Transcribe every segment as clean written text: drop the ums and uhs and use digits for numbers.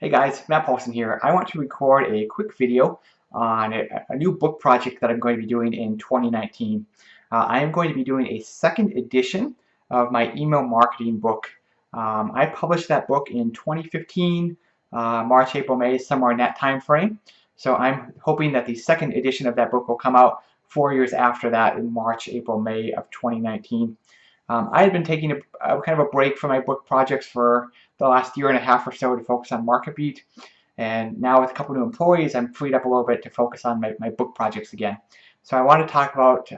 Hey guys, Matt Paulson here. I want to record a quick video on a new book project that I'm going to be doing in 2019. I am going to be doing a second edition of my email marketing book. I published that book in 2015, March, April, May, somewhere in that time frame. So I'm hoping that the second edition of that book will come out 4 years after that in March, April, May of 2019. I had been taking a kind of a break from my book projects for the last year and a half or so to focus on MarketBeat. And now with a couple new employees, I'm freed up a little bit to focus on my book projects again. So I want to talk about,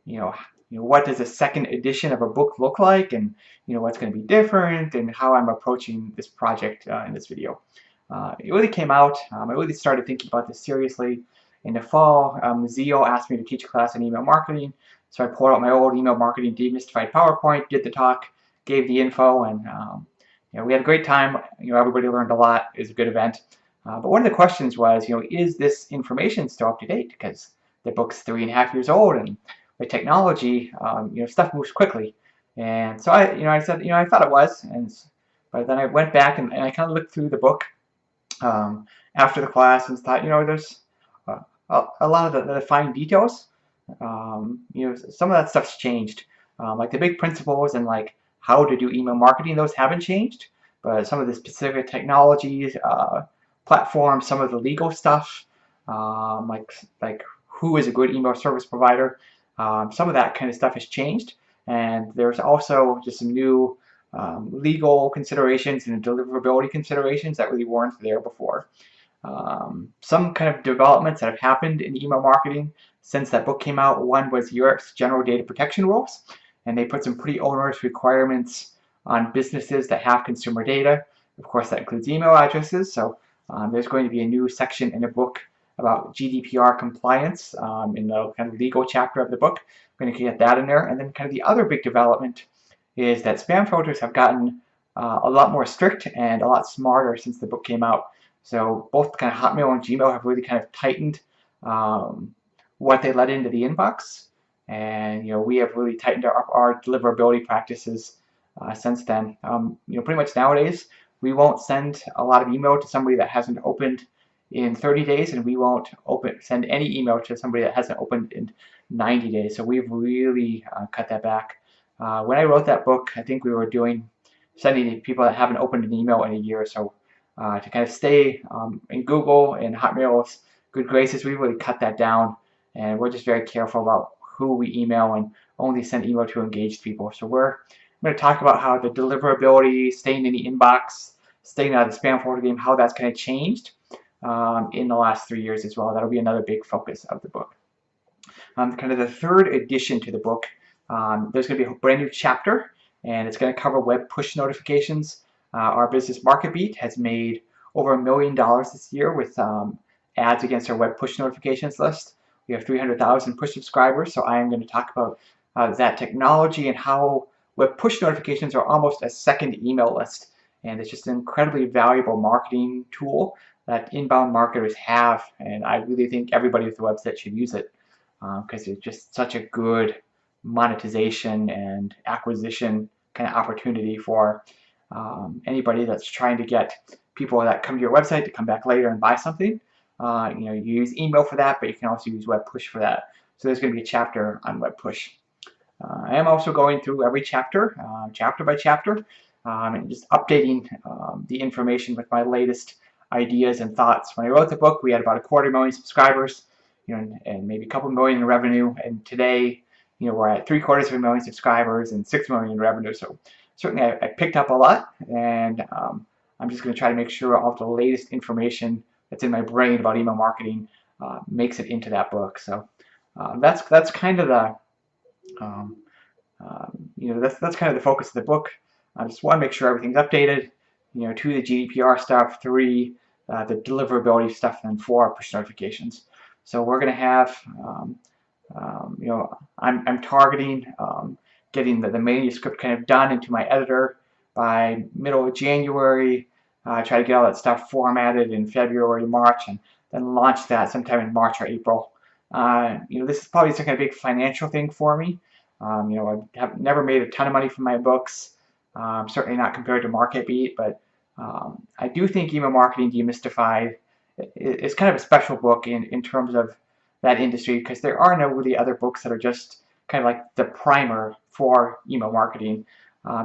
you know, what does a second edition of a book look like, and what's going to be different, and how I'm approaching this project in this video. It really came out. I really started thinking about this seriously in the fall. Zio asked me to teach a class on email marketing, so I pulled out my old email marketing demystified PowerPoint, did the talk, gave the info, and we had a great time. Everybody learned a lot. It was a good event. But one of the questions was, is this information still up to date? Because the book's 3.5 years old, and with technology, stuff moves quickly. And so I said, I thought it was, but then I went back and I kind of looked through the book after the class and thought, there's a lot of the fine details. Some of that stuff's changed. Like the big principles and like how to do email marketing, those haven't changed. But some of the specific technologies, platforms, some of the legal stuff, like who is a good email service provider, some of that kind of stuff has changed. And there's also just some new legal considerations and deliverability considerations that really weren't there before. Some kind of developments that have happened in email marketing since that book came out. One was Europe's general data protection rules, and they put some pretty onerous requirements on businesses that have consumer data. Of course, that includes email addresses. So there's going to be a new section in the book about GDPR compliance in the kind of legal chapter of the book. I'm going to get that in there. And then kind of the other big development is that spam filters have gotten a lot more strict and a lot smarter since the book came out. So both kind of Hotmail and Gmail have really kind of tightened what they let into the inbox, and we have really tightened our deliverability practices since then. Pretty much nowadays we won't send a lot of email to somebody that hasn't opened in 30 days, and we won't send any email to somebody that hasn't opened in 90 days. So we've really cut that back. When I wrote that book, I think we were sending people that haven't opened an email in a year. So to kind of stay in Google and Hotmail's good graces, we really cut that down, and we're just very careful about who we email and only send email to engaged people. So I'm going to talk about how the deliverability, staying in the inbox, staying out of the spam folder game, how that's kind of changed in the last 3 years as well. That'll be another big focus of the book. Kind of the third addition to the book, there's going to be a brand new chapter, and it's going to cover web push notifications. Our business MarketBeat has made over $1 million this year with ads against our web push notifications list. We have 300,000 push subscribers, so I am going to talk about that technology and how web push notifications are almost a second email list. And it's just an incredibly valuable marketing tool that inbound marketers have, and I really think everybody with a website should use it because it's just such a good monetization and acquisition kind of opportunity for anybody that's trying to get people that come to your website to come back later and buy something. You use email for that, but you can also use web push for that. So there's going to be a chapter on web push. I am also going through every chapter, chapter by chapter, and just updating the information with my latest ideas and thoughts. When I wrote the book, we had about 250,000 subscribers, and maybe a couple million in revenue. And today, we're at 750,000 subscribers and 6 million in revenue. So certainly I picked up a lot, and I'm just going to try to make sure all of the latest information that's in my brain about email marketing makes it into that book. So that's kind of the that's kind of the focus of the book. I just want to make sure everything's updated. 2, the GDPR stuff, 3, the deliverability stuff, and 4, push notifications. So we're going to have I'm targeting getting the manuscript kind of done into my editor by middle of January. Try to get all that stuff formatted in February, March, and then launch that sometime in March or April. This is probably some kind of big financial thing for me. I have never made a ton of money from my books, certainly not compared to MarketBeat, but I do think Email Marketing Demystified is kind of a special book in terms of that industry, because there are no really other books that are just kind of like the primer for email marketing.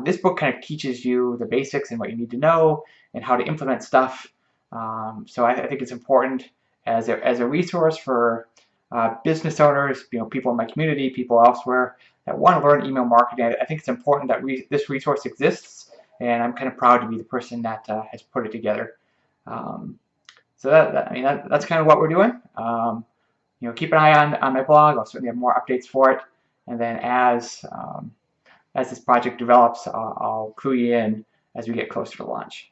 This book kind of teaches you the basics and what you need to know and how to implement stuff. So I think it's important as a resource for business owners, people in my community, people elsewhere that want to learn email marketing. I think it's important that this resource exists, and I'm kind of proud to be the person that has put it together. So that's kind of what we're doing. Keep an eye on my blog. I'll certainly have more updates for it. And then as this project develops, I'll clue you in as we get closer to launch.